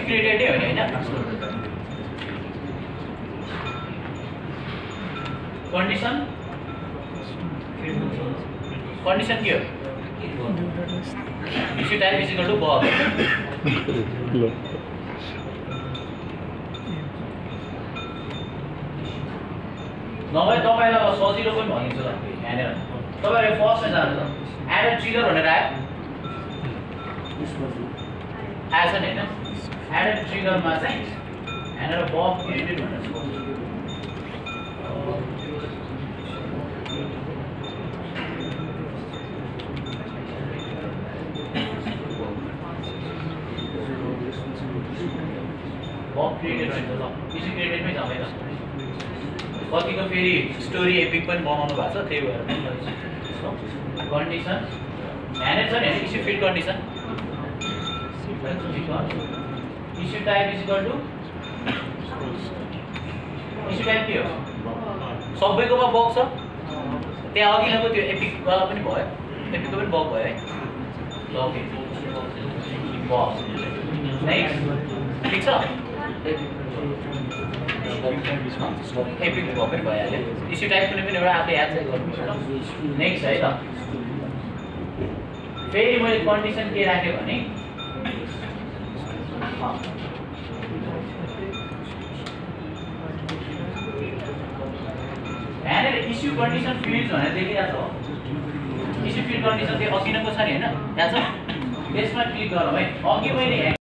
issue created हो नि हैन कंडिसन के हो issue type is equal to bug नभए तपाईलाई सजिलो पनि भनिदिन्छु ल यहाँनिर तपाईहरु फर्स्टमा जानु त एड ट्रिगर भनेर आयो आएछ नि हैन एड ट्रिगरमा चाहिँ यहाँनिर बग क्रिएटेड भनेर छ बग क्रिएटेड रहेछ ल इस्यु क्रिएटेडमै जाँदै ल कतिको फेरि स्टोरी एपिक पनि बनाउनु भएको छ त्यही भएर कन्डिसन यहाँनिर छ नि issue fit condition issue type is equal to issue type के हो सबैकोमा बग छ त्यहाँ अघिल्लोको त्यो एपिकवाला पनि भयो एपिकको पनि बग भयो है ल ओके बग नेक्स्ट ठिक छ एपिक भयो पनि भइहाल्यो इस्यु टाइप कुनै पनि एउटा आफै याद चाहिँ गर्नुपर्छ नेक्स्ट है त फेरि मैले कन्डिसन के राखेँ भने यहाँनिर इस्यु कन्डिसन फिल्ड्स भनेर देखिरहेको छ इस्यु फिल्ड कन्डिसन चाहिँ अघि नै छ नि हैन यहाँ छ यसमा क्लिक गरौँ है अघि मैले